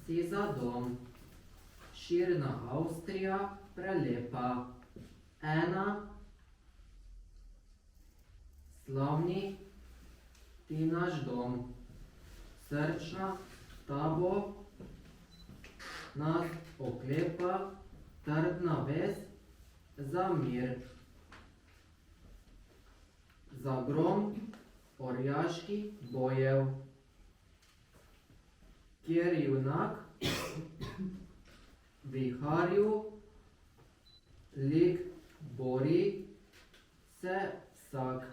si za dom. Širna Avstrija, prelepa. Ena. Slavni ti naš dom. Srčna tabo nas oklepa, trdna vez za mir. Za grom orjaških bojev, kjer junak viharju lik bori se vsak.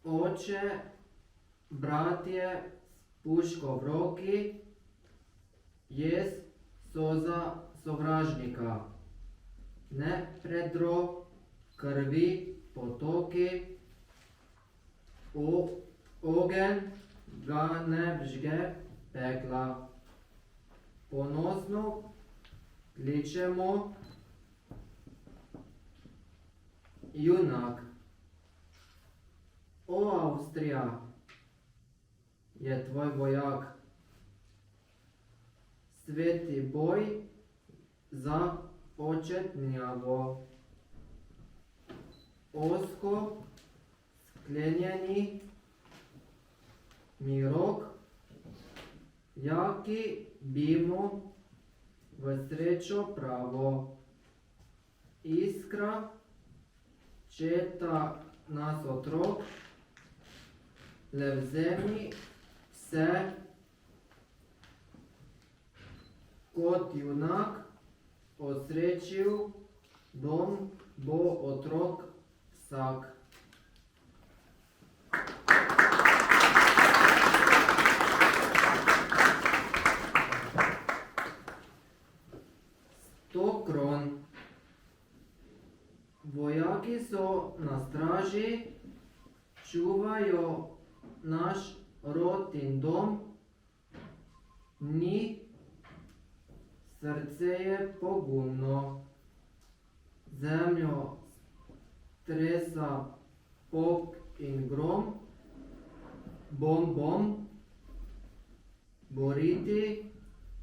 Oče, bratje, s puško v roki, jaz soza sovražnika. Ne predro krvi potoki, ogenj ga ne vžge pekla. Ponosno kličemo junak. O, Avstrija, je tvoj vojak. Sveti boj za očetnjavo. Ozko sklenjeni mirok, jaki bimo v srečo pravo. Iskra četa nas otrok, le vzemi vse kot junak osrečil dom bo otrok vsak. Sto kron. Vojaki so na straži, čuvajo naš rod in dom, ni, srce je pogumno, zemljo stresa pok in grom, bom, bom, boriti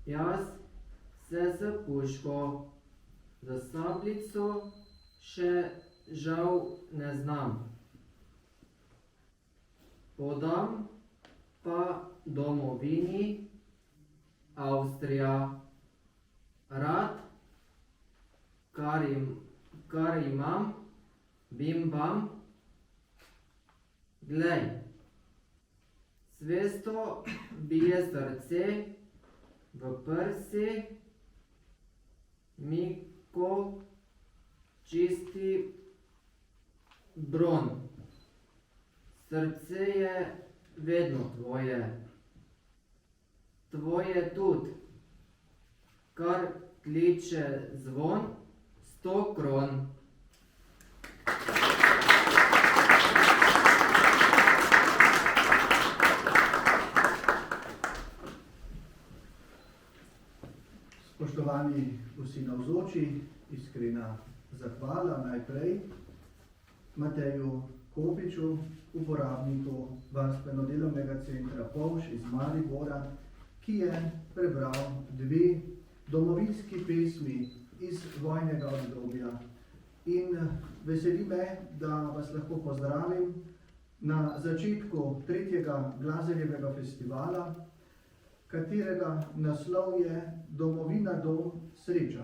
jaz se s puško, za sabljico še žal ne znam. Podam pa domovini Avstrija, rad, kar imam, bim bam, glej, svesto bije srce v prsi, Miko čisti bron. Srce je vedno tvoje, tvoje tudi, kar kliče zvon, 100 kron. Spoštovani vsi navzoči, iskrena zahvala najprej Mateju Kopiču, uporabniku Varstveno-delovnega centra Polž iz Maribora, ki je prebral 2 domovinski pesmi iz vojnega obdobja. In veseli me, da vas lahko pozdravim na začetku 3. Glazerjevega festivala, katerega naslov je Domovina, dom, sreča.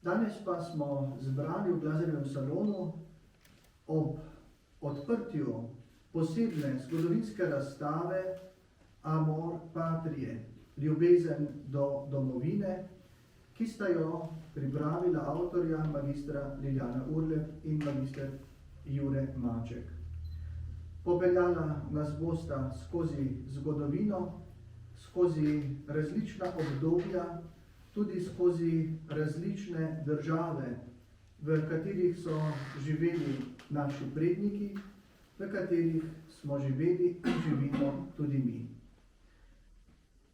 Danes pa smo zbrani v Glazerjevem salonu ob odprtju posebne zgodovinske razstave Amor Patrie, ljubezen do domovine, ki sta jo pripravila avtorja magistra Liljana Urlep in magister Jure Maček. Popeljala nas bosta skozi zgodovino, skozi različna obdobja, tudi skozi različne države, v katerih so živeli naši predniki, v katerih smo živeli in živimo tudi mi.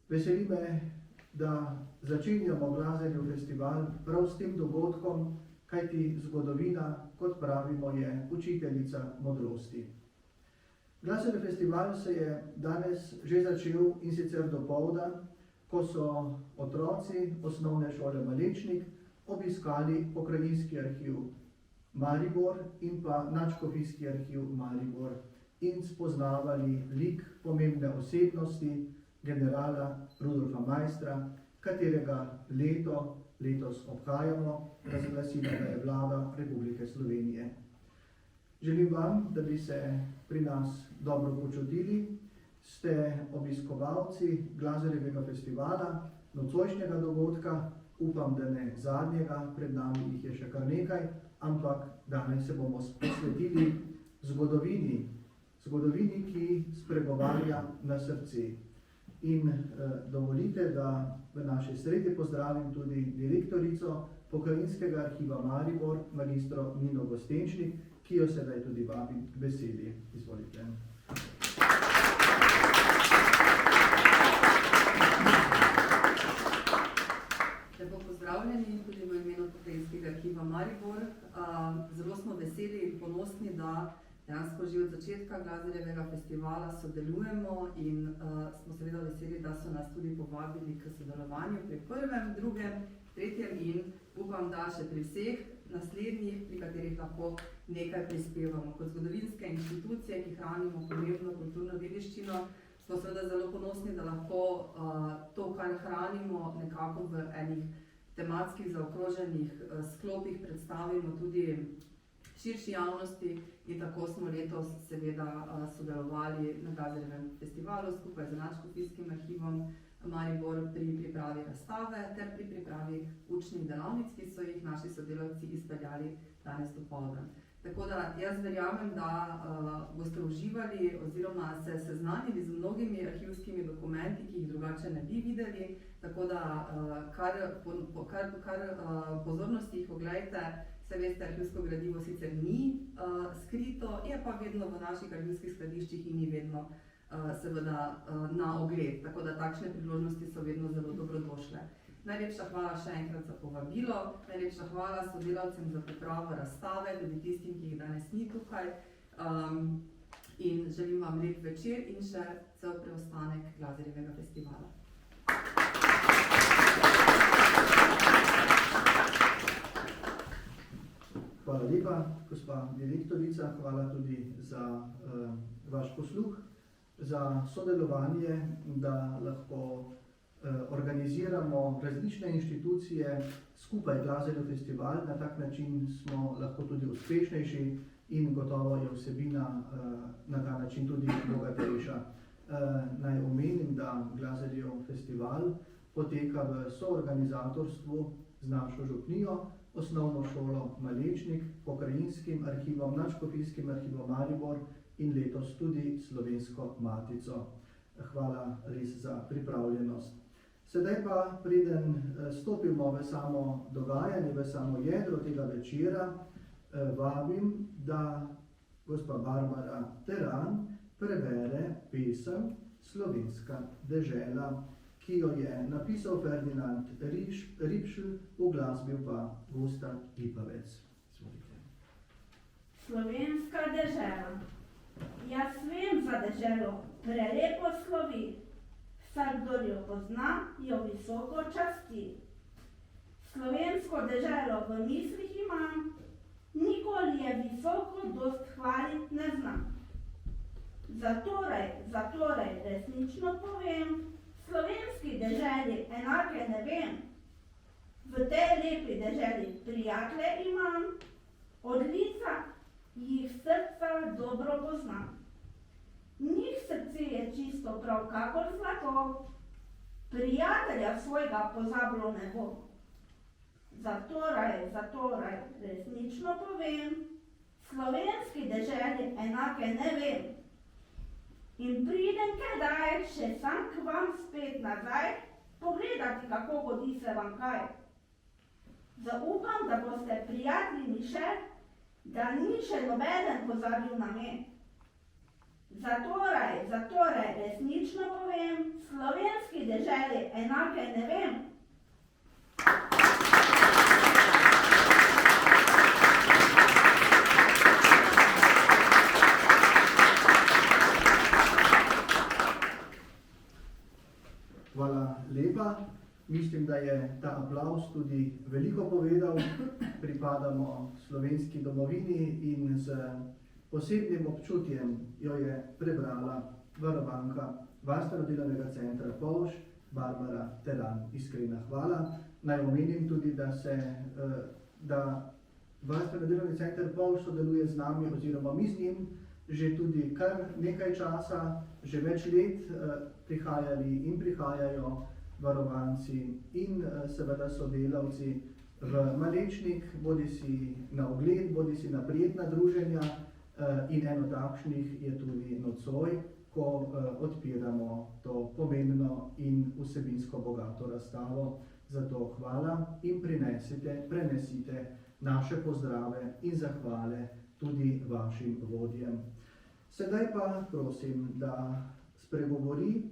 Veseli me, da začenjamo Glazerjev festival prav s tem dogodkom, kajti zgodovina, kot pravimo, je učiteljica modrosti. Glasbeni festival se je danes že začel in sicer dopoldan, ko so otroci osnovne šole Malečnik obiskali pokrajinski arhiv Maribor in pa nadškofijski arhiv Maribor in spoznavali lik pomembne osebnosti generala Rudolfa Maistra, katerega letos obhajamo, razglasila ga je Vlada Republike Slovenije. Želim vam, da bi se pri nas dobro počutili. Ste obiskovalci Glazerjevega festivala, nocojšnjega dogodka, upam, da ne zadnjega, pred nami jih je še kar nekaj, ampak danes se bomo posvetili zgodovini, ki spregovarja na srce. In dovolite, da v naši sredi pozdravim tudi direktorico Pokrajinskega arhiva Maribor, magistro Nino Gostenčnik, ki jo sedaj tudi vabim k besedi. Izvolite. Lepo pozdravljeni tudi v imenu Pokrajinskega arhiva Maribor. Zelo smo veseli in ponosni, da dejansko že od začetka Glazerjevega festivala sodelujemo in smo seveda veseli, da so nas tudi povabili k sodelovanju pri prvem, drugem, tretjem in upam, da še pri vseh naslednjih, pri katerih lahko nekaj prispevamo. Kot zgodovinske inštitucije, ki hranimo pomembno kulturno dediščino, smo seveda zelo ponosni, da lahko to, kar hranimo, nekako v enih tematskih zaokroženih sklopih predstavimo tudi širši javnosti in tako smo letos seveda sodelovali na Glazerjevem festivalu skupaj z Nadškofijskim arhivom Maribor pri pripravi razstave ter pri pripravi učnih delavnic, ki so jih naši sodelavci izpeljali danes dopoldan. Tako da jaz verjamem, da boste uživali oziroma se seznanili z mnogimi arhivskimi dokumenti, ki jih drugače ne bi videli, tako da kar pozornosti jih oglejte. Saj veste, arhivsko gradivo sicer ni skrito, je pa vedno v naših arhivskih skladiščih in ni vedno seveda na ogled, tako da takšne priložnosti so vedno zelo dobrodošle. Najlepša hvala še enkrat za povabilo, najlepša hvala sodelavcem za pripravo razstave, tudi tistim, ki jih danes ni tukaj. In želim vam lep večer in še cel preostanek Glazerjevega festivala. Hvala lepa, gospa direktorica, hvala tudi za vaš posluh, za sodelovanje, da lahko organiziramo različne inštitucije skupaj Glazerjev festival, na tak način smo lahko tudi uspešnejši in gotovo je vsebina na ta način tudi bogatejša. Naj omenim, da Glazerjev festival poteka v soorganizatorstvu z našo župnijo, Osnovno šolo Malečnik, Pokrajinskim arhivom, Nadškofijskim arhivom Maribor in letos tudi Slovensko matico. Hvala res za pripravljenost. Sedaj pa, preden stopimo v samo dogajanje, v samo jedro tega večera, vabim, da gospa Barbara Teran prebere pesem Slovenska dežela, ki jo je napisal Ferdinand Ripšl, uglasbil pa Gustav Lipavec. Slovenska dežela. Jaz vem za deželo, prelepo slovi. Vsakdor jo pozna, jo visoko časti. Slovensko deželo v mislih imam, nikoli je visoko dost hvalit ne znam. Zatorej resnično povem, slovenski deželi enake ne vem. V tej lepi deželi prijatelje imam, od lica jih srca dobro poznam. Njih srce je čisto prav kakor zlato, prijatelja svojega pozablo ne bo. Zatorej resnično povem, slovenski deželi enake ne vem. In pridem kdaj še sam k vam spet nazaj, pogledati, kako godi se vam kaj. Zaupam, da boste prijatelji mi še, da ni še nobeden pozabil na me. Zatorej resnično povem, slovenski deželi enake ne vem. Hvala lepa. Mislim, da je ta aplavz tudi veliko povedal. Pripadamo slovenski domovini in z posebnim občutjem jo je prebrala varovanka Varstveno-delovnega centra Polž, Barbara Teran. Iskrena hvala. Naj omenim tudi, da Varstveno-delovni center Polž sodeluje z nami oziroma mi z njim že tudi kar nekaj časa, že več let prihajali in prihajajo varovanci in seveda sodelavci v Malečnik, bodisi na ogled, bodisi na prijetna druženja in eno takšnih je tudi nocoj, ko odpiramo to pomembno in vsebinsko bogato razstavo. Zato hvala in prenesite naše pozdrave in zahvale tudi vašim vodjem. Sedaj pa prosim, da spregovori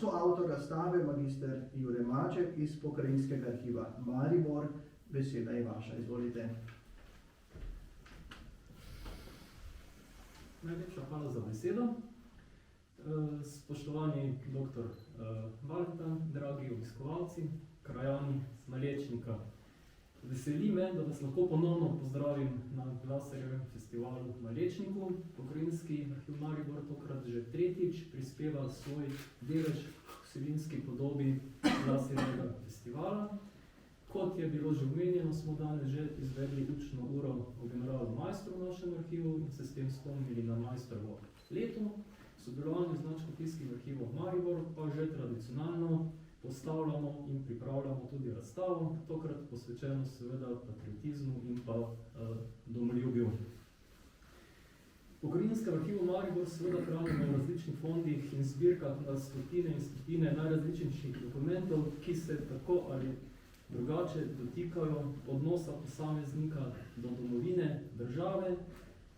soavtor razstave magister Jure Maček iz Pokrajinskega arhiva Maribor. Beseda je vaša, izvolite. Najlepša hvala za besedo. Spoštovani dr. Valentin, dragi obiskovalci, krajani z Malečnika. Veseli me, da vas lahko ponovno pozdravim na Glaserjevem festivalu v Malečniku. Pokrajinski arhiv Maribor tokrat že tretjič prispeva svoj delež k vsebinski podobi Glaserjevega festivala. Kot je bilo že omenjeno, smo danes že izvedli učno uro o generalu Majstru v našem arhivu in se s tem spomnili na Majstrovo leto. V sodelovanju z Nadškofijskim arhivom Maribor pa že tradicionalno postavljamo in pripravljamo tudi razstavo, tokrat posvečeno seveda patriotizmu in pa domoljubju. V Pokrajinskem arhivu Maribor seveda hranimo v različnih fondih in zbirkah na stotine in stotine najrazličnejših dokumentov, ki se tako ali drugače dotikajo odnosa posameznika do domovine, države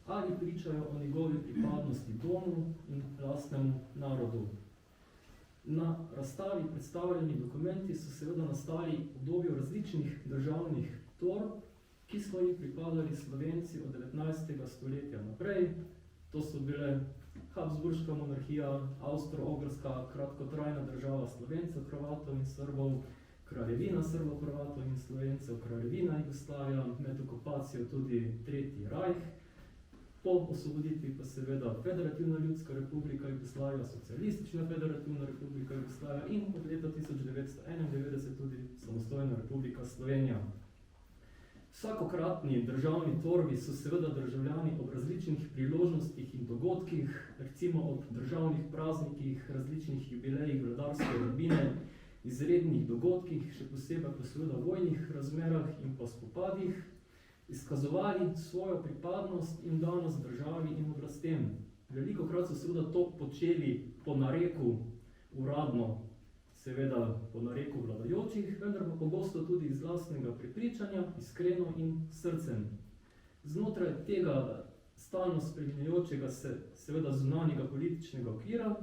ali pričajo o njegovi pripadnosti domu in lastnemu narodu. Na razstavi predstavljeni dokumenti so seveda nastali v obdobju različnih državnih torb, ki so jih pripadali Slovenci od 19. stoletja naprej. To so bile Habsburška monarhija, Avstro-Ogrska kratkotrajna država Slovencev, Hrvatov in Srbov, Kraljevina Srbo-Hrvatov in Slovencev, Kraljevina Jugoslavija, med okupacijo tudi Tretji rajh, po osvoboditvi pa seveda Federativna ljudska republika Jugoslavija, Socialistična federativna republika Jugoslavija in od leta 1991 tudi samostojna republika Slovenija. Vsakokratni državni torbi so seveda državljani ob različnih priložnostih in dogodkih, recimo ob državnih praznikih, različnih jubilejih vladarske rodbine, izrednih dogodkih, še posebej pa seveda vojnih razmerah in pa spopadih, izkazovali svojo pripadnost in danost državi in oblastem. Velikokrat so seveda to počeli po nareku uradno, seveda po nareku vladajočih, vendar pa pogosto tudi iz lastnega prepričanja, iskreno in srcem. Znotraj tega stalno spreminjajočega se seveda zunanjega političnega okvira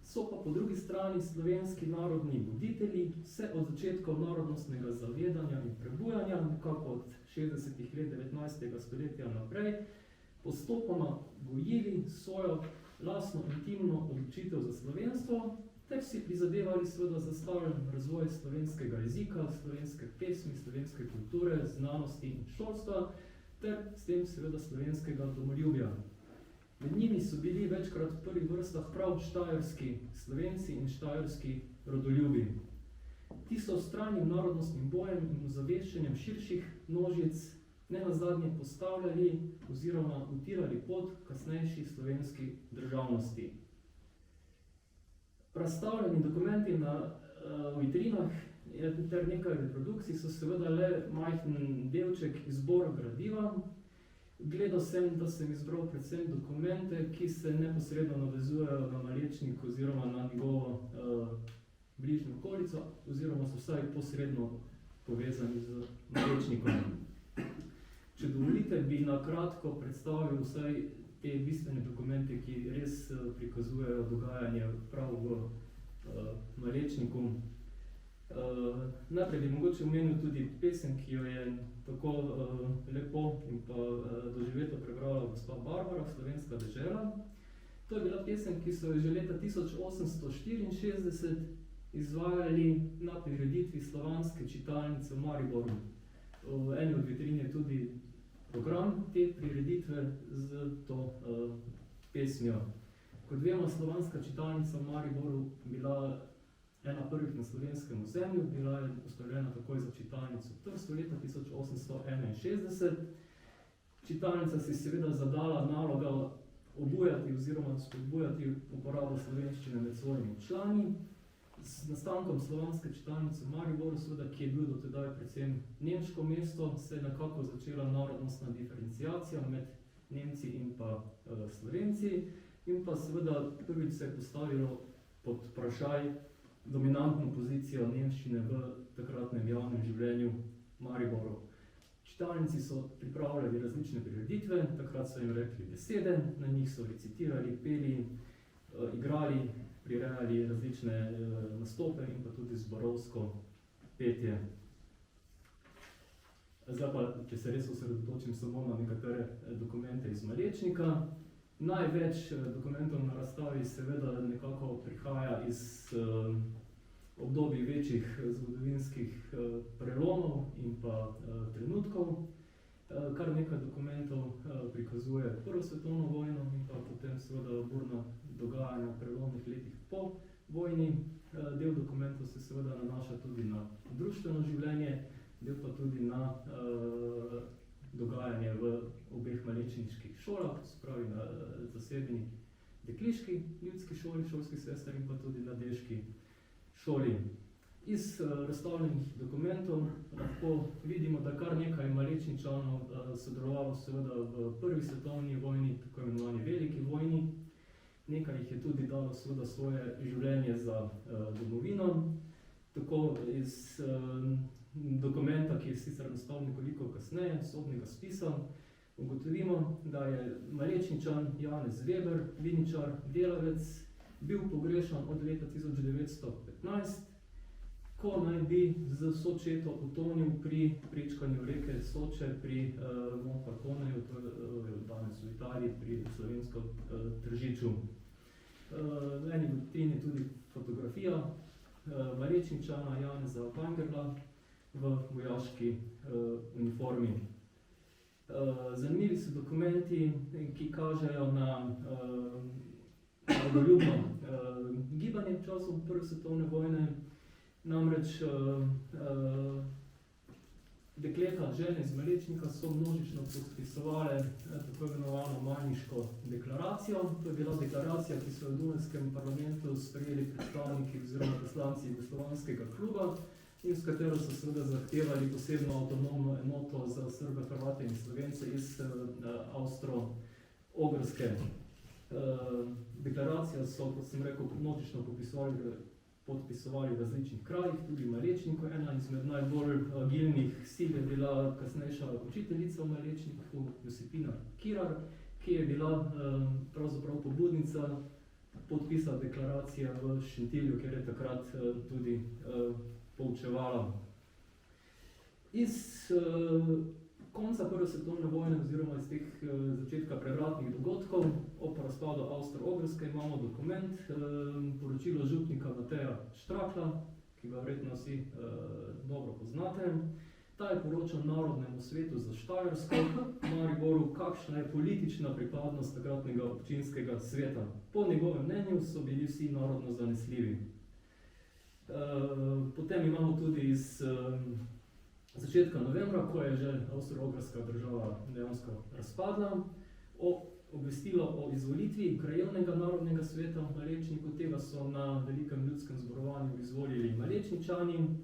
so pa po drugi strani slovenski narodni voditelji vse od začetkov narodnostnega zavedanja in prebujanja, nekako od 60. let 19. stoletja naprej, postopoma gojili svojo lastno intimno odločitev za slovenstvo, ter si prizadevali seveda zastavljen razvoj slovenskega jezika, slovenske pesmi, slovenske kulture, znanosti in šolstva, ter s tem seveda slovenskega domoljubja. Med njimi so bili večkrat v prvih vrstah prav štajerski Slovenci in štajerski rodoljubi. Ti so vztrajnim narodnostnim bojem in ozaveščanjem širših množic nenazadnje postavljali oziroma utirali pot kasnejši slovenski državnosti. Razstavljeni dokumenti na vitrinah ter nekaj reprodukcij so seveda le majhen delček izbor gradiva. Gledal sem, da sem izbral predvsem dokumente, ki se neposredno navezujejo na Malečnik oziroma na njegovo bližnjo okolico, oziroma so vsaj posredno povezani z Malečnikom. Če dovolite, bi na kratko predstavil vsaj te bistvene dokumente, ki res prikazujejo dogajanje prav v Malečniku. Najprej bi mogoče omenil tudi pesem, ki jo je tako lepo in pa doživeto prebrala gospa Barbara, Slovenska dežela. To je bila pesem, ki so jo že leta 1864 izvajali na prireditvi Slovanske čitalnice v Mariboru. V eni od vitrin je tudi program te prireditve z to pesmijo. Kot vemo, Slovanska čitalnica v Mariboru bila ena prvih na slovenskem ozemlju, bila je postavljena takoj za čitalnico v Trstu leta 1861. Čitalnica si seveda zadala naloga obujati oziroma spodbujati uporabo slovenščine med svojimi člani. S nastankom Slovanske čitalnice v Mariboru, seveda, ki je bil do tedaj predvsem nemško mesto, se je nekako začela narodnostna diferenciacija med Nemci in pa Slovenci, in pa seveda prvič se je postavilo pod vprašaj dominantno pozicijo nemščine v takratnem javnem življenju v Mariboru. Čitalnici so pripravljali različne prireditve, takrat so jim rekli besede, na njih so recitirali, peli, igrali, prirejali različne nastope in pa tudi zborovsko petje. Zdaj pa, če se res osredotočim samo na nekatere dokumente iz Malečnika. Največ dokumentov na razstavi seveda nekako prihaja iz obdobij večjih zgodovinskih prelomov in pa trenutkov. Kar nekaj dokumentov prikazuje Prvo svetovno vojno in pa potem seveda burna dogajanja v prelomnih letih po vojni. Del dokumentov se seveda nanaša tudi na društveno življenje, del pa tudi na dogajanje v obeh malečniških šolah, se pravi na zasebni dekliški ljudski šoli, šolskih sester in pa tudi na deški šoli. Iz razstavljenih dokumentov lahko vidimo, da kar nekaj Malečničanov sodelovalo seveda v Prvi svetovni vojni, tako imenovani veliki vojni. Nekaj jih je tudi dalo seveda svoje življenje za domovino. Tako iz dokumenta, ki je sicer nastal nekoliko kasneje, sodnega spisa, ugotovimo, da je Malečničan Janez Weber, viničar, delavec, bil pogrešan od leta 1915, ko naj bi z Sočeto utonil pri prečkanju reke Soče pri Monfalconeju, to je danes v Italiji, pri slovenskem Tržiču. V eni vitrini tudi fotografija Malečničana Janeza Bangerla v vojaški uniformi. Zanimivi so dokumenti, ki kažejo na domoljubno gibanje v času Prve svetovne vojne. Namreč dekleta, žene iz Malečnika so množično podpisovale tako imenovano Majniško deklaracijo. To je bila deklaracija, ki so v Dunajskem parlamentu sprejeli predstavniki oziroma poslanci Jugoslovanskega kluba in s katero so seveda zahtevali posebno avtonomno enoto za Srbe, Hrvate in Slovence iz Avstro-Ogrske. Deklaracijo so, kot sem rekel, množično podpisovali v različnih krajih, tudi v Malečniku. Ena izmed najbolj agilnih sil je bila kasnejša učiteljica v Malečniku, Josipina Kirar, ki je bila pravzaprav pobudnica podpisa deklaracije v Šentilju, kjer je takrat tudi poučevala. Iz konca Prve svetovne vojne oziroma iz teh začetka prevratnih dogodkov ob razpadu Avstro-Ogrske imamo dokument, poročilo župnika Mateja Štrakla, ki ga verjetno vsi dobro poznate. Ta je poročal Narodnemu svetu za Štajersko v Mariboru, kakšna je politična pripadnost takratnega občinskega sveta. Po njegovem mnenju so bili vsi narodno zanesljivi. Potem imamo tudi iz začetka novembra, ko je že Avstro-Ogrska država dejansko razpadla, obvestilo o izvolitvi krajevnega narodnega sveta v Malečniku. Tega so na velikem ljudskem zborovanju izvolili Malečničani.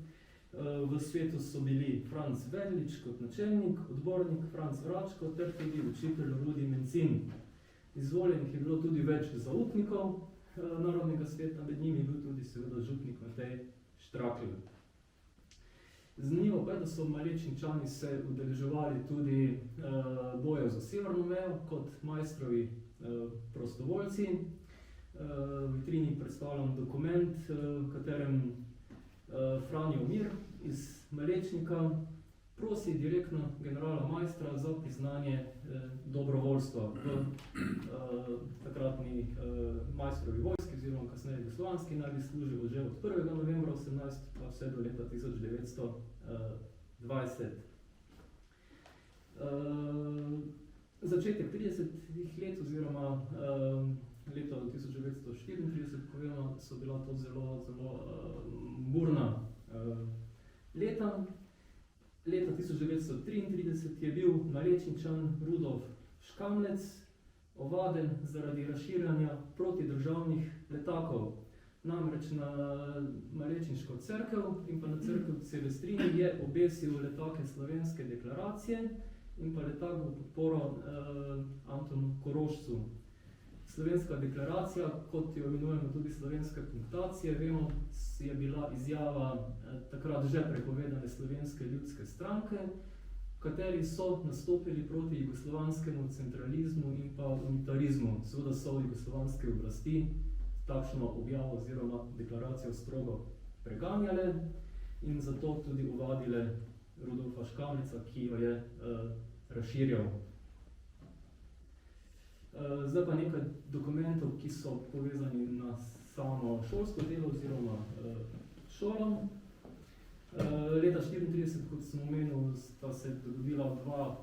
V svetu so bili Franc Verlič kot načelnik, odbornik Franc Vračko ter tudi učitelj Rudi Mencin. Izvoljenih je bilo tudi več zaupnikov narodnega sveta, med njimi je bil tudi seveda župnik Matej Štrakl. Zanimivo pa je, da so Malečničani se udeleževali tudi bojev za severno mejo kot majstrovi prostovoljci. V vitrini predstavljam dokument, v katerem Franjo Mir iz Malečnika prosi direktno generala Maistra za priznanje dobrovoljstva v takratni Maistrovi vojski, oziroma kasneje jugoslovanski, naj bi služil že od 1. novembra 18 pa vse do leta 1920. Začetek 30-ih let oziroma leto 1934, ko vemo, so bila to zelo burna leta. Leta 1933 je bil Malečničan Rudolf Škamlec ovaden zaradi razširjanja protidržavnih letakov. Namreč na Malečniško cerkev in pa na cerkev Celestrini je obesil letake Slovenske deklaracije in pa letak v podporo Antonu Korošcu. Slovenska deklaracija, kot jo imenujemo tudi slovenska konfrontacija, vemo, je bila izjava takrat že prepovedane Slovenske ljudske stranke, v kateri so nastopili proti jugoslovanskemu centralizmu in pa unitarizmu. Seveda so jugoslovanske oblasti takšno objavo oziroma deklaracijo strogo preganjale in zato tudi ovadile Rudolfa Škamleca, ki jo je razširjal. Zdaj pa nekaj dokumentov, ki so povezani na samo šolsko delo oziroma šolo. Leta 1934, kot sem omenil, sta se dogodila dva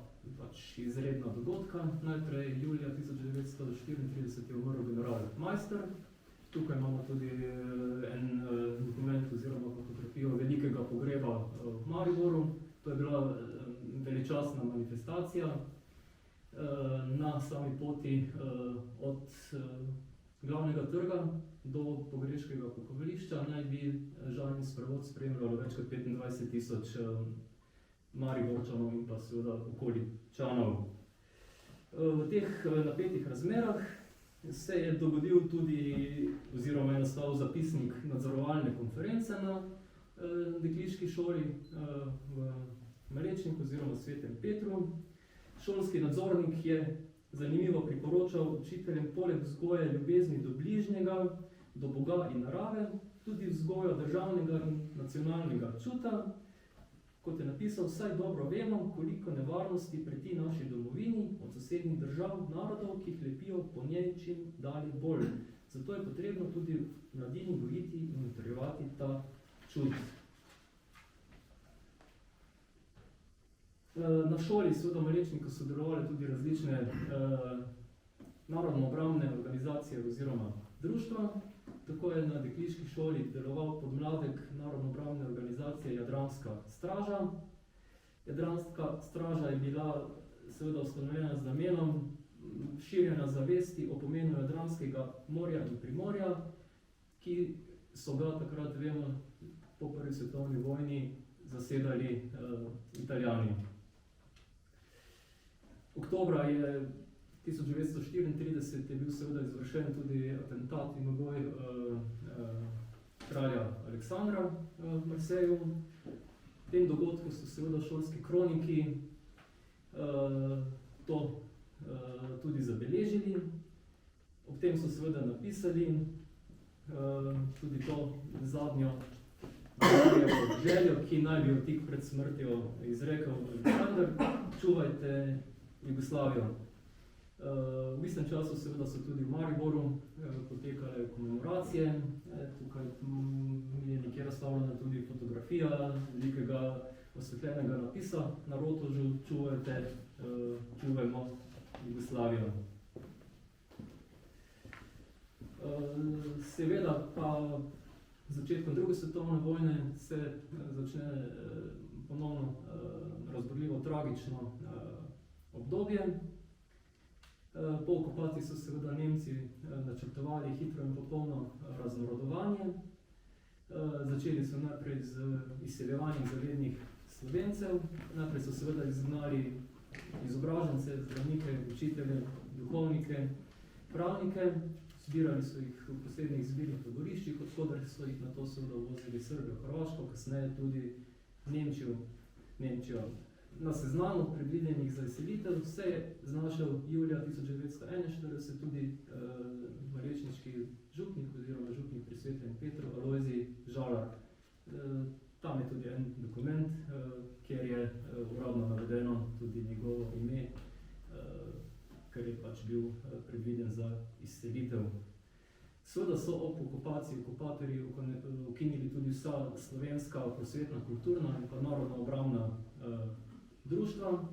izredna dogodka. Najprej julija 1934 je umrl general Maister. Tukaj imamo tudi en dokument oziroma fotografijo velikega pogreba v Mariboru. To je bila veličastna manifestacija. Na sami poti od glavnega trga do pogreškega pokopališča naj bi žalni sprevod spremljalo več kot 25.000 Mariborčanov in pa seveda okoličanov. V teh napetih razmerah se je dogodil tudi, oziroma je nastal zapisnik nadzorovalne konference na dekliški šoli v Malečniku oziroma Svetem Petru. Šolski nadzornik je zanimivo priporočal učiteljem poleg vzgoje ljubezni do bližnjega, do Boga in narave, tudi vzgojo državnega in nacionalnega čuta. Kot je napisal, saj dobro vemo, koliko nevarnosti preti naši domovini od sosednjih držav, narodov, ki hlepijo po njej čim dalje bolj. Zato je potrebno tudi mladini gojiti in utrjevati ta čut. Na šoli seveda v Malečniku so delovale tudi različne narodno-obrambne organizacije oziroma društva. Tako je na dekliški šoli deloval podmladek narodno-obrambne organizacije Jadranska straža. Jadranska straža je bila seveda ustanovljena z namenom širjenja zavesti o pomenu Jadranskega morja in Primorja, ki so ga takrat, vemo, po prvi svetovni vojni zasedali Italijani. Oktobra je 1934 je bil seveda izvršen tudi atentat in uboj kralja Aleksandra v Marseju. V tem dogodku so seveda šolski kroniki to tudi zabeležili. Ob tem so seveda napisali tudi to zadnjo željo, ki naj bi jo tik pred smrtjo izrekel Aleksandr: čuvajte Jugoslavijo. V istem času seveda so tudi v Mariboru potekale komemoracije. Tukaj je nekje razstavljena tudi fotografija velikega osvetljenega napisa na rotožu: čuvajte, čuvajmo Jugoslavijo. Seveda pa z začetkom druge svetovne vojne se začne ponovno razborljivo tragično obdobje. Po okupaciji so seveda Nemci načrtovali hitro in popolno raznorodovanje. Začeli so najprej z izseljevanjem zavednih Slovencev. Najprej so seveda izgnali izobražence, zdravnike, učitelje, duhovnike, pravnike. Zbirali so jih v posebnih zbirnih taboriščih, odkoder so jih nato seveda uvozili Srbijo, Hrvaško, kasneje tudi Nemčijo. Na seznamu predvidenih za izselitev se je znašel julija 1941 tudi malečniški župnik oziroma župnik pri Svetem Petru Alojzij Žalar. Tam je tudi en dokument, kjer je uradno navedeno tudi njegovo ime, ker je pač bil predviden za izselitev. Seveda so ob okupaciji okupatorji ukinili tudi vsa slovenska prosvetna, kulturna in pa narodno obrambna društva.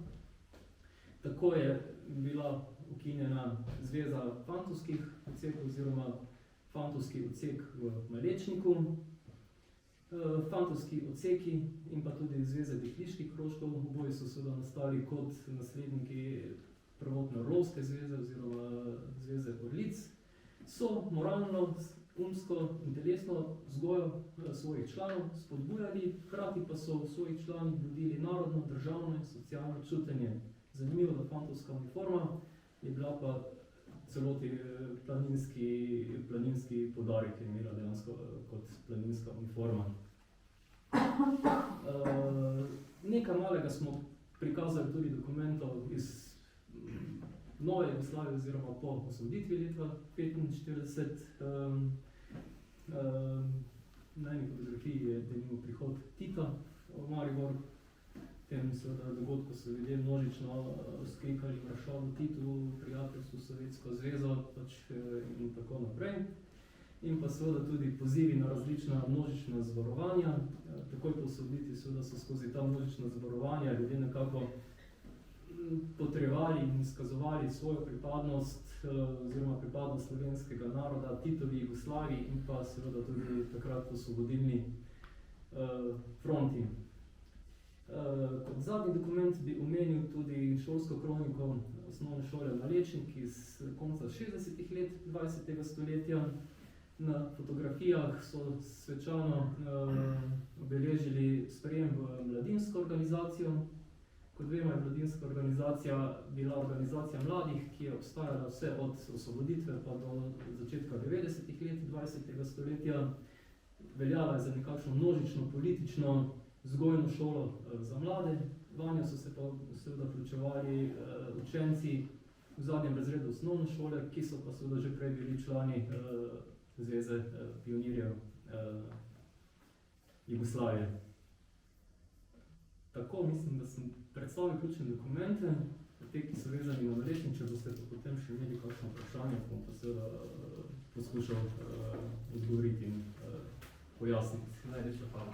Tako je bila ukinjena Zveza fantovskih odsekov oziroma fantovski odsek v Malečniku. Fantovski odseki in pa tudi Zveze dekliških krožkov, oboji so seveda nastali kot nasledniki prvotne Orlovske zveze oziroma Zveze Orlic, so moralno, umsko in telesno vzgojo svojih članov spodbujali, hkrati pa so v svojih članih budili narodno, državno in socialno čutenje. Zanimivo, da fantovska uniforma je bila pa celoti planinski poudarek, je imela dejansko kot planinska uniforma. Nekaj malega smo prikazali tudi dokumentov iz nove Jugoslavije oziroma po osvoboditvi leta 1945. Na eni fotografiji je denimo prihod Tita v Maribor. V tem dogodku so ljudje množično skrikali maršalu Titu, prijateljstvu Sovjetsko zvezo in tako naprej. In pa seveda tudi pozivi na različna množična zborovanja. Takoj po osvoboditvi seveda so skozi ta množična zborovanja ljudje nekako potrjevali in izkazovali svojo pripadnost oziroma pripadnost slovenskega naroda Titovi Jugoslaviji in pa seveda tudi takrat osvobodilni fronti. Kot zadnji dokument bi omenil tudi šolsko kroniko osnovne šole Malečnik iz konca 60. let 20. stoletja. Na fotografijah so svečano obeležili sprejem v mladinsko organizacijo. Kot vemo, je mladinska organizacija bila organizacija mladih, ki je obstajala vse od osvoboditve pa do začetka 90. let 20. stoletja. Veljala je za nekakšno množično politično vzgojno šolo za mlade. Vanjo so se pa seveda vključevali učenci v zadnjem razredu osnovne šole, ki so pa seveda že prej bili člani Zveze pionirjev Jugoslavije. Tako, mislim, da sem predstavil ključne dokumente, te, ki so vezani na Malečnik, če boste pa potem še imeli kakšno vprašanje, bom pa seveda poskušal odgovoriti in pojasniti. Najlepša hvala.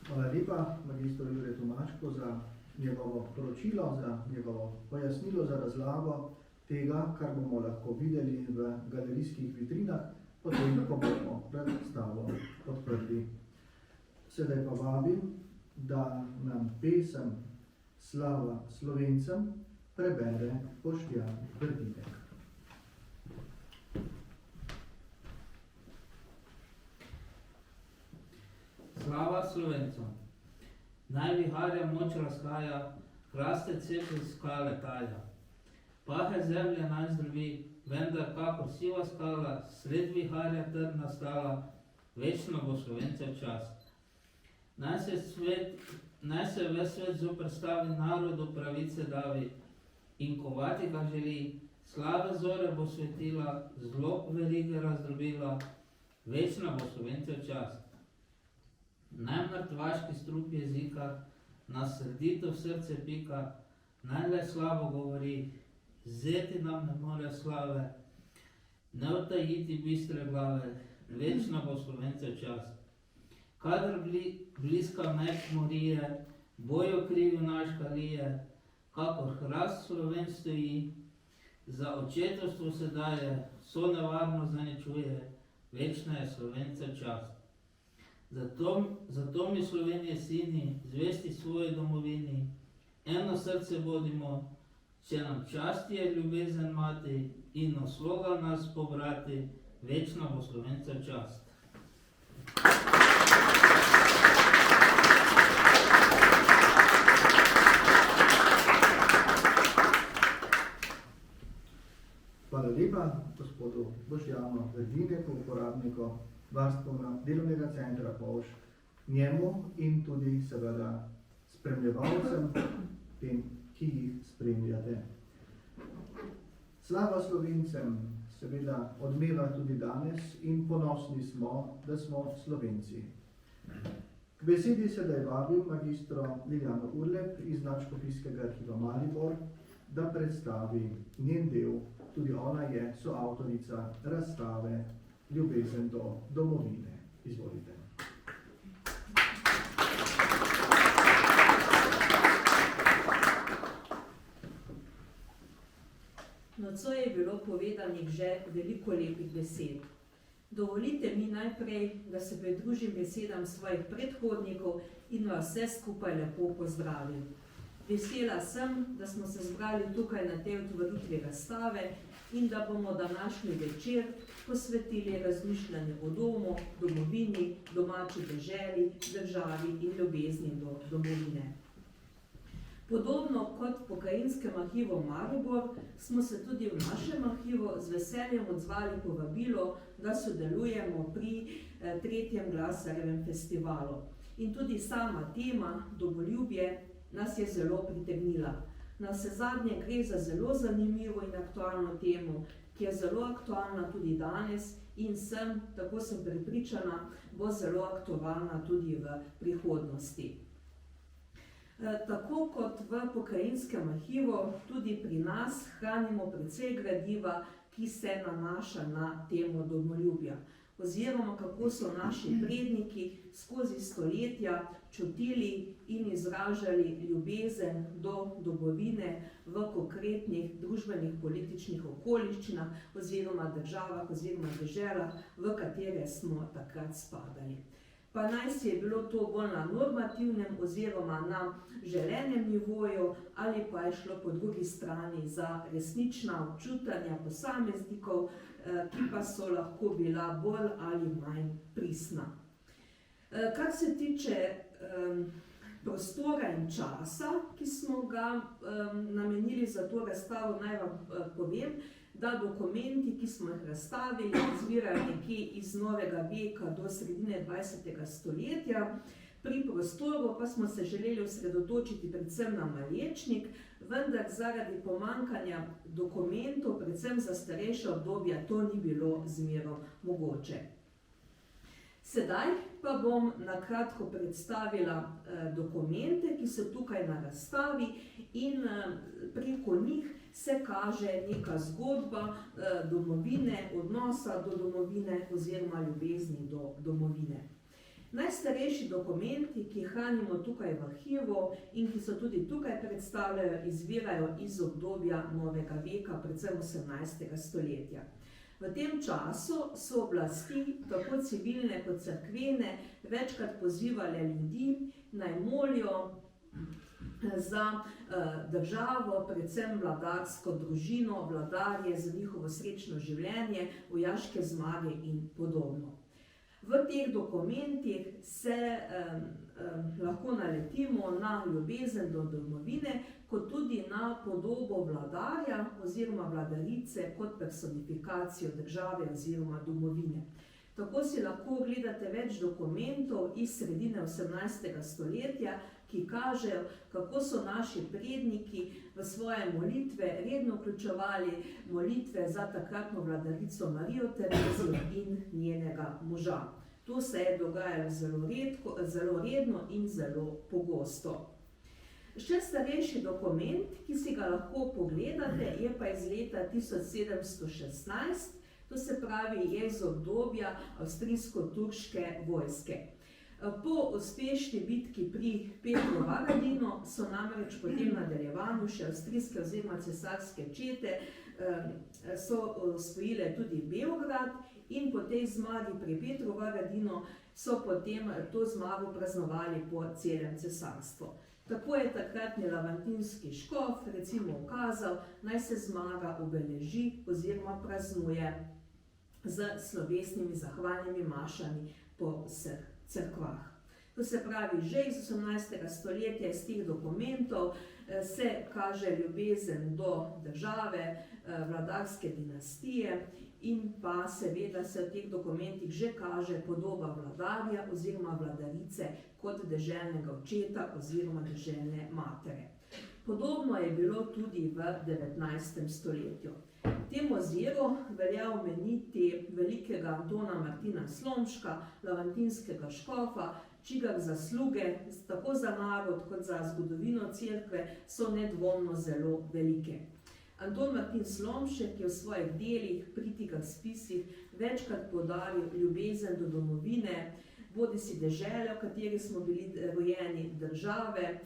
Hvala lepa magistru Juretu Mačku za njegovo poročilo, za njegovo pojasnilo, za razlago tega, kar bomo lahko videli v galerijskih vitrinah, potem, ko bomo predstavo odprli. Sedaj pa vabim, da nam pesem Slava Slovencem prebere Boštjan Verdinek. Slava Slovencem. Naj viharja moč razhaja, hraste cepi skale taja. Pahe zemlje naj zdrovi, vendar kakor siva skala, sred viharja trdna stala, večno bo Slovencev čast. Naj se ves svet zoperstavi narodu pravice davi, in kovati ga želi, slave zore bo svetila, zlo verige razdrobila, večna bo Slovencev čast. Naj mrtvaški strup jezika, nas srdito v srce pika, naj le slavo govori, zeti nam ne more slave, ne utajiti bistre glave, večna bo Slovencev čast. Kadar bliska mek morije, bojo krivi naš kalije, kakor hrast Sloven stoji, za očetovstvo se daje, so nevarno zaničuje, večna je Slovencev čast. Zato mi Slovenije sini, zvesti svoji domovini, eno srce bodimo, če nam čast je ljubezen mati in osloga nas pobrati, večna bo Slovencev čast. Hvala lepa gospodu Boštjanu Verdineku, uporabniku Varstveno-delovnega centra Povž, njemu in tudi seveda spremljevalcem, tem, ki jih spremljate. Slava Slovencem seveda odmeva tudi danes in ponosni smo, da smo Slovenci. K besedi sedaj vabim magistro Liljano Urlep iz Nadškofijskega arhiva Maribor, da predstavi njen del, tudi ona je soavtorica razstave Ljubezen do domovine. Izvolite. Nocoj je bilo povedanih že veliko lepih besed. Dovolite mi najprej, da se pridružim besedam svojih predhodnikov in vas vse skupaj lepo pozdravim. Vesela sem, da smo se zbrali tukaj na tej otvoritvi razstave in da bomo današnji večer posvetili razmišljanju o domu, domovini, domači deželi, državi in ljubezni do domovine. Podobno kot v Pokrajinskem arhivu Maribor smo se tudi v našem arhivu z veseljem odzvali povabilo, da sodelujemo pri 3. Glasarjevem festivalu. In tudi sama tema domoljubje nas je zelo pritegnila. Navsezadnje gre za zelo zanimivo in aktualno temo, ki je zelo aktualna tudi danes in tako sem prepričana, bo zelo aktualna tudi v prihodnosti. Tako kot v Pokrajinskem arhivu, tudi pri nas hranimo precej gradiva, ki se nanaša na temo domoljubja, oziroma kako so naši predniki skozi stoletja čutili in izražali ljubezen do domovine v konkretnih družbenih političnih okoliščinah oziroma državah oziroma deželah, v katere smo takrat spadali. Pa naj si je bilo to bolj na normativnem oziroma na želenem nivoju ali pa je šlo po drugi strani za resnična občutanja posameznikov, ki pa so lahko bila bolj ali manj pristna. Kar se tiče prostora in časa, ki smo ga namenili za to razstavo, naj vam povem, da dokumenti, ki smo jih razstavili, izvirajo nekje iz novega veka do sredine 20. stoletja. Pri prostoru pa smo se želeli osredotočiti predvsem na Malečnik, vendar zaradi pomankanja dokumentov, predvsem za starejše obdobja, to ni bilo zmeraj mogoče. Sedaj pa bom na kratko predstavila dokumente, ki so tukaj na razstavi in preko njih se kaže neka zgodba domovine, odnosa do domovine oziroma ljubezni do domovine. Najstarejši dokumenti, ki jih hranimo tukaj v arhivu in ki so tudi tukaj predstavljajo, izvirajo iz obdobja novega veka, predvsem 18. stoletja. V tem času so oblasti, tako civilne kot cerkvene, večkrat pozivale ljudi, naj molijo za državo, predvsem vladarsko družino, vladarje za njihovo srečno življenje, vojaške zmage in podobno. V teh dokumentih se lahko naletimo na ljubezen do domovine, kot tudi na podobo vladarja oziroma vladarice kot personifikacijo države oziroma domovine. Tako si lahko ogledate več dokumentov iz sredine 18. stoletja, ki kažejo, kako so naši predniki v svoje molitve redno vključevali molitve za takratno vladarico Marijo Terezijo in njenega moža. To se je dogajalo zelo redno in zelo pogosto. Še starejši dokument, ki si ga lahko pogledate, je pa iz leta 1716, to se pravi je iz obdobja avstrijsko-turške vojske. Po uspešni bitki pri Petrovaradinu so namreč po tem nadaljevanju še avstrijske oziroma cesarske čete so osvojile tudi Beograd in po tej zmagi pri Petrovaradinu so potem to zmago praznovali po celem cesarstvu. Tako je takratni lavantinski škof recimo ukazal, naj se zmaga obeleži oziroma praznuje z slovesnimi zahvalnimi mašami po vseh cerkvah. To se pravi, že iz 18. stoletja iz teh dokumentov se kaže ljubezen do države, vladarske dinastije in pa seveda se v teh dokumentih že kaže podoba vladarja oziroma vladarice kot deželnega očeta oziroma deželne matere. Podobno je bilo tudi v 19. stoletju. tem oziru velja omeniti velikega Antona Martina Slomška, lavantinskega škofa, čigar zasluge tako za narod kot za zgodovino cerkve so nedvomno zelo velike. Anton Martin Slomšek je v svojih delih, pritikah, spisih večkrat poudaril ljubezen do domovine, bodisi dežele, v kateri smo bili rojeni, države,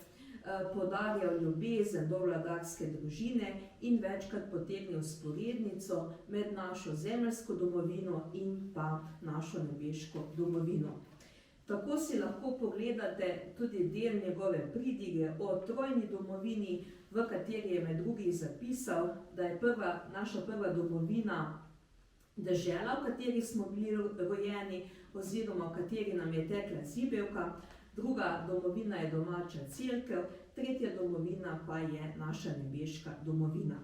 poudarjal ljubezen do vladarske družine in večkrat potegnil vzporednico med našo zemeljsko domovino in pa našo nebeško domovino. Tako si lahko pogledate tudi del njegove pridige o trojni domovini, v kateri je med drugim zapisal, da je naša prva domovina dežela, v kateri smo bili rojeni, oziroma v kateri nam je tekla zibelka, druga domovina je domača cerkev, tretja domovina pa je naša nebeška domovina.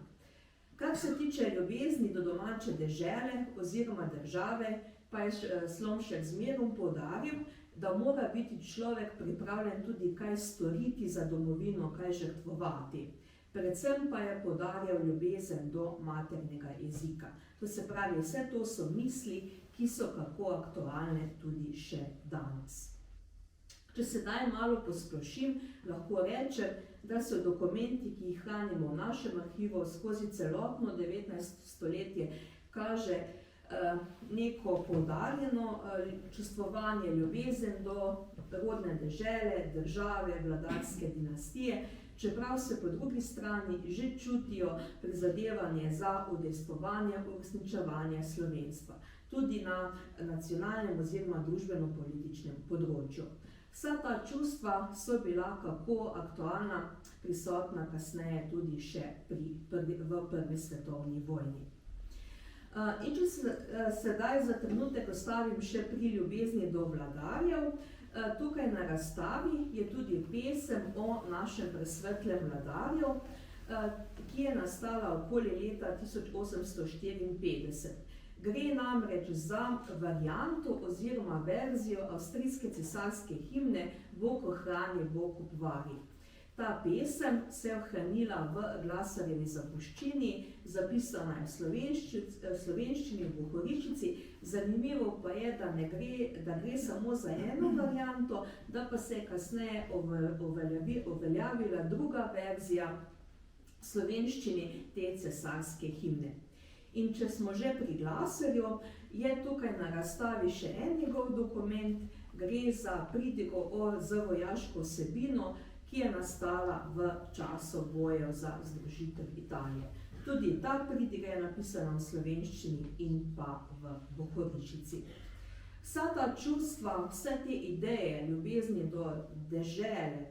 Kar se tiče ljubezni do domače dežele oziroma države, pa je Slomšek zmerom poudaril, da mora biti človek pripravljen tudi kaj storiti za domovino, kaj žrtvovati. Predvsem pa je poudarjal ljubezen do maternega jezika. To se pravi, vse to so misli, ki so kako aktualne tudi še danes. Če sedaj malo posplošim, lahko rečem, da so dokumenti, ki jih hranimo v našem arhivu skozi celotno 19. stoletje, kaže neko poudarjeno čustvovanje, ljubezen do rodne dežele, države, vladarske dinastije, čeprav se po drugi strani že čutijo prizadevanje za udejstvovanje, uresničevanje slovenstva, tudi na nacionalnem oziroma družbeno-političnem področju. Vsa ta čustva so bila kako aktualna, prisotna kasneje tudi še v prvi svetovni vojni. In če se sedaj za trenutek ostavim še pri ljubezni do vladarjev, tukaj na razstavi je tudi pesem o našem presvetlem vladarju, ki je nastala okoli leta 1854. Gre namreč za varianto oziroma verzijo avstrijske cesarske himne Bog ohrani, Bog obvari. Ta pesem se je ohranila v Glasarjevi zapuščini, zapisana je v slovenščini, v bohoričici. Zanimivo pa je, da gre samo za eno varianto, da pa se je kasneje uveljavila druga verzija slovenščini te cesarske himne. In če smo že pri Glasarju, je tukaj na razstavi še en njegov dokument, gre za pridigo z vojaško vsebino, ki je nastala v času bojev za združitev Italije. Tudi ta pridiga je napisana v slovenščini in pa v bohoričici. Vsa ta čustva, vse te ideje, ljubezni do dežele,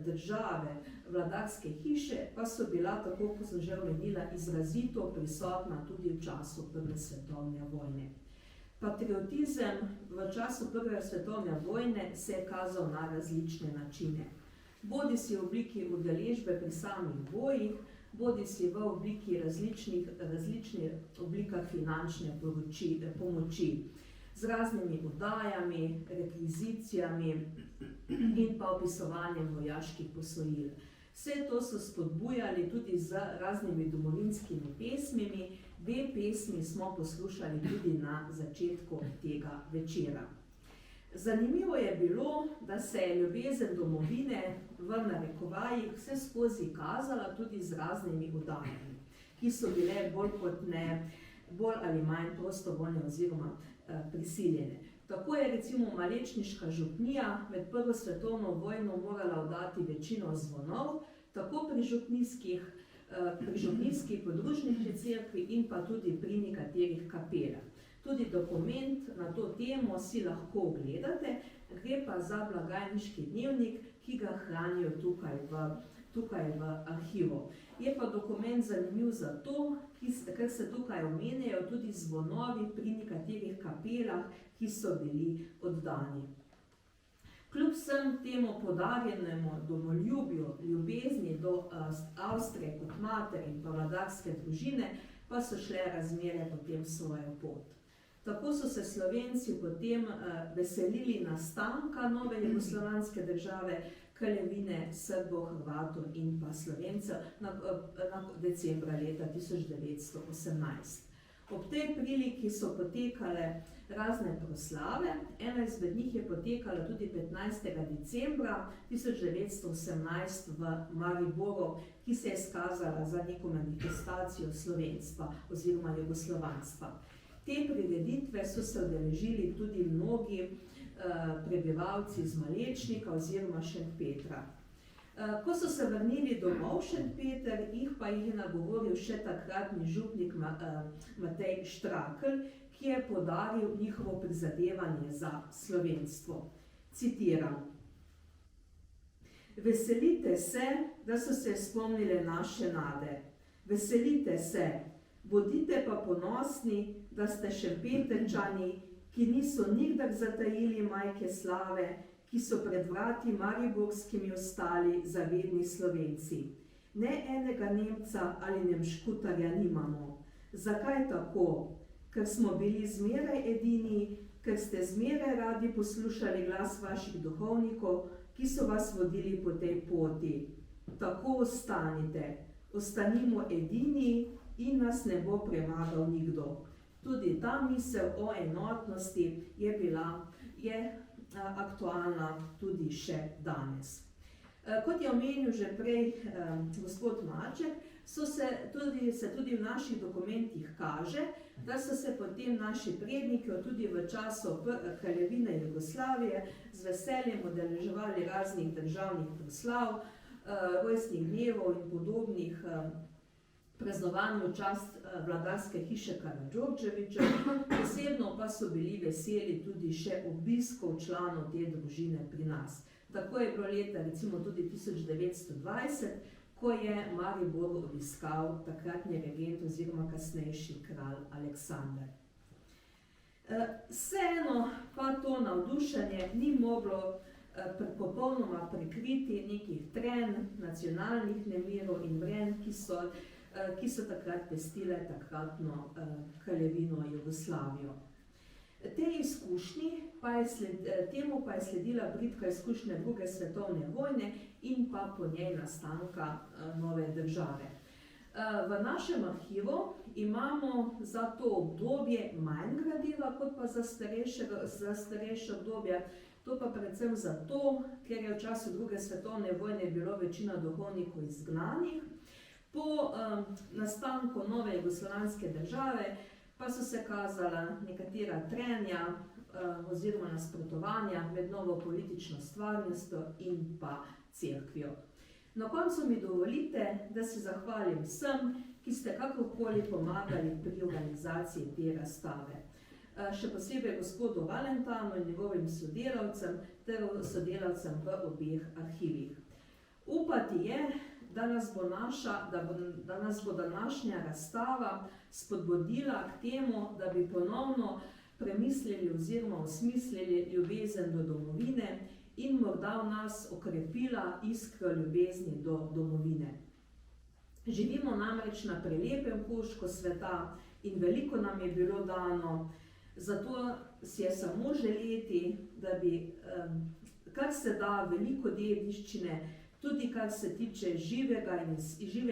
države, vladarske hiše, pa so bila, tako kot sem že omenila, izrazito prisotna tudi v času Prve svetovne vojne. Patriotizem v času Prve svetovne vojne se je kazal na različne načine. Bodisi v obliki udeležbe pri samih bojih, bodisi v obliki različnih oblikah finančne pomoči, z raznimi oddajami, rekvizicijami in pa opisovanjem vojaških posojil. Vse to so spodbujali tudi z raznimi domovinskimi pesmimi. Dve pesmi smo poslušali tudi na začetku tega večera. Zanimivo je bilo, da se je ljubezen domovine v narekovajih vse skozi kazala tudi z raznimi oddajami, ki so bile bolj ali manj prostovoljne oziroma prisiljene. Tako je recimo Malečniška župnija med Prvo svetovno vojno morala oddati večino zvonov, tako pri župnijski podružnični cerkvi in pa tudi pri nekaterih kapelah. Tudi dokument na to temo si lahko ogledate, gre pa za blagajniški dnevnik, ki ga hranijo tukaj v arhivu. Je pa dokument zanimiv zato, ker se tukaj omenjajo tudi zvonovi pri nekaterih kapelah, ki so bili oddani. Kljub vsem temu poudarjenemu domoljubju, ljubezni do Avstrije kot matere in pa vladarske družine, pa so šle razmere potem svojo pot. Tako so se Slovenci potem veselili nastanka nove jugoslovanske države, k Kraljevine Srbov, Hrvatov in pa Slovencev na decembra leta 1918. Ob tej priliki so potekale razne proslave, ena izmed njih je potekala tudi 15. decembra 1918 v Mariboru, ki se je izkazala za neko manifestacijo slovenstva oziroma jugoslovanstva. Te prireditve so se udeležili tudi mnogi prebivalci iz Malečnika oziroma Šentpetra. Ko so se vrnili domov v Šentpeter, jih je nagovoril še takratni župnik Matej Štrakl, ki je poudaril njihovo prizadevanje za slovenstvo. Citiram: Veselite se, da so se spomnile naše nade. Veselite se, bodite pa ponosni, da ste Šempetrčani, ki niso nikdar zatajili majke slave, ki so pred vrati mariborskimi ostali zavedni Slovenci. Ne enega Nemca ali Nemškutarja nimamo. Zakaj tako? Ker smo bili zmeraj edini, ker ste zmeraj radi poslušali glas vaših duhovnikov, ki so vas vodili po tej poti. Tako ostanite, ostanimo edini in nas ne bo premagal nikdo. Tudi ta misel o enotnosti je aktualna tudi še danes. Kot je omenil že prej gospod Maček, se tudi v naših dokumentih kaže, da so se potem naši predniki tudi v času Kraljevine Jugoslavije z veseljem udeleževali raznih državnih proslav, rojstnih dnevov in podobnih praznovanj v čast vladarske hiše Karađorđevića, posebno pa so bili veseli tudi še obiskov članov te družine pri nas. Tako je bilo leta recimo tudi 1920, ko je Maribor obiskal takratni regent oziroma kasnejši kralj Aleksander. Vseeno pa to navdušenje ni moglo popolnoma prikriti nekih trenj, nacionalnih nemirov in vrenj, ki so takrat pestile takratno kraljevino Jugoslavijo. Temu pa je sledila bridka izkušnja druge svetovne vojne in pa po njej nastanka nove države. V našem arhivu imamo za to obdobje manj gradiva kot pa za starejše obdobje. To pa predvsem zato, ker je v času druge svetovne vojne bilo večina duhovnikov izgnanih. Po nastanku nove jugoslovanske države pa so se kazala nekatera trenja oziroma nasprotovanja med novo politično stvarnostjo in pa cerkvijo. Na koncu mi dovolite, da se zahvalim vsem, ki ste kakorkoli pomagali pri organizaciji te razstave. Še posebej gospodu Valentanu in njegovim sodelavcem ter sodelavcem v obeh arhivih. Upati je, da nas bo današnja razstava spodbudila k temu, da bi ponovno premislili oziroma osmislili ljubezen do domovine in morda v nas okrepila iskro ljubezni do domovine. Živimo namreč na prelepem koščku sveta in veliko nam je bilo dano, zato si je samo želeti, da bi kar se da veliko dediščine, tudi kar se tiče žive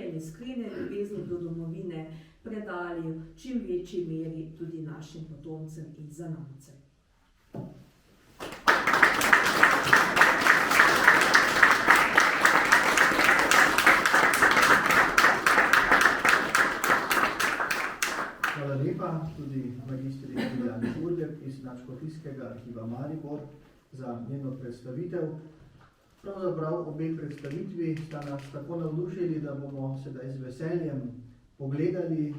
in iskrene ljubezni do domovine, predali v čim večji meri tudi našim potomcem in zanamcem. Hvala lepa tudi magistri Julijani Urlep iz Nadškofijskega arhiva Maribor za njeno predstavitev. Pravzaprav obe predstavitvi sta nas tako navdušili, da bomo sedaj z veseljem pogledali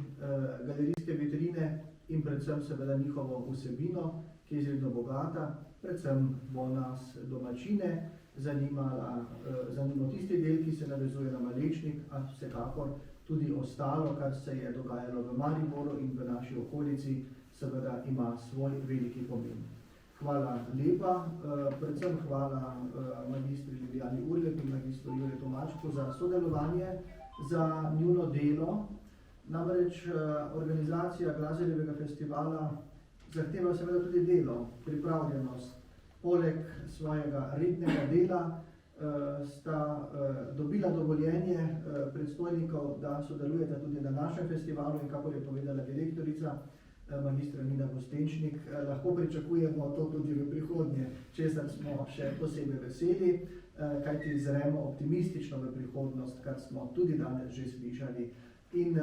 galerijske vitrine in predvsem seveda njihovo vsebino, ki je izredno bogata. Predvsem bo nas domačine zanimalo tisti del, ki se navezuje na Malečnik, a vsekakor tudi ostalo, kar se je dogajalo v Mariboru in v naši okolici, seveda ima svoj veliki pomen. Hvala lepa, predvsem hvala magistri Julijani Urlep in magistru Juretu Mačku za sodelovanje, za njuno delo. Namreč organizacija Glazerjevega festivala zahteva seveda tudi delo, pripravljenost. Poleg svojega rednega dela sta dobila dovoljenje predstojnikov, da sodelujete tudi na našem festivalu in kako je povedala direktorica, magistra Nina Gostenčnik, lahko pričakujemo to tudi v prihodnje, česar smo še posebej veseli, kajti zremo optimistično v prihodnost, kar smo tudi danes že slišali. In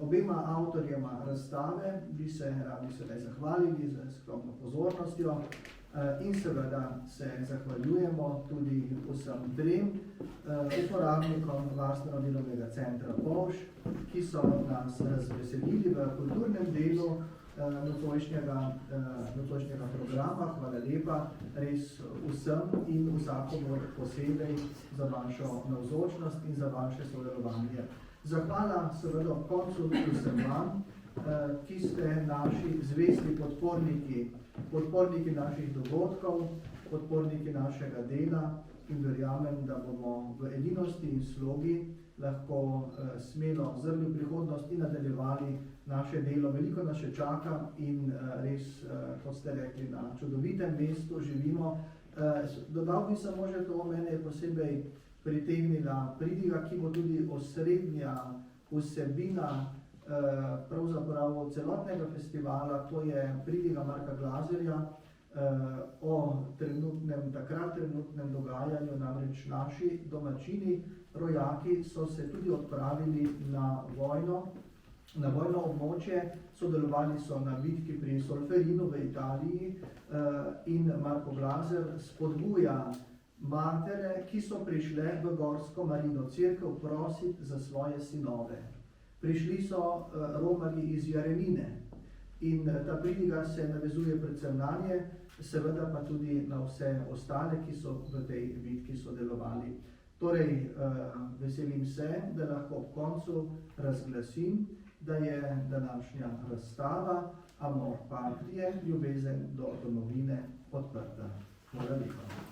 obema avtorjema razstave bi se radi sedaj zahvalili za skromno pozornostjo in seveda se zahvaljujemo tudi vsem trem uporabnikom Varstveno-delovnega centra Polž, ki so nas razveselili v kulturnem delu nocojšnjega programa. Hvala lepa res vsem in vsakomur posebej za vašo navzočnost in za vaše sodelovanje. Zahvala seveda ob koncu vsem vam, ki ste naši zvesti podporniki naših dogodkov, podporniki našega dela in verjamem, da bomo v edinosti in slogi lahko smelo zrli v prihodnost in nadaljevali naše delo. Veliko nas še čaka in res, kot ste rekli, na čudovitem mestu živimo. Dodal bi samo že to, mene je posebej pritegnila pridiga, ki bo tudi osrednja vsebina pravzaprav celotnega festivala, to je pridiga Marka Glazerja o takrat trenutnem dogajanju, namreč naši domačini, rojaki so se tudi odpravili na vojno območje, sodelovali so na bitki pri Solferinu v Italiji in Marko Glazer spodbuja matere, ki so prišle v Gorsko Marino cerkev prositi za svoje sinove. Prišli so romali iz Jarenine in ta pridiga se navezuje predvsem na nje, seveda pa tudi na vse ostale, ki so v tej bitki sodelovali. Torej, veselim se, da lahko ob koncu razglasim, da je današnja razstava Amor Patrie, ljubezen do domovine odprta. Hvala lepa.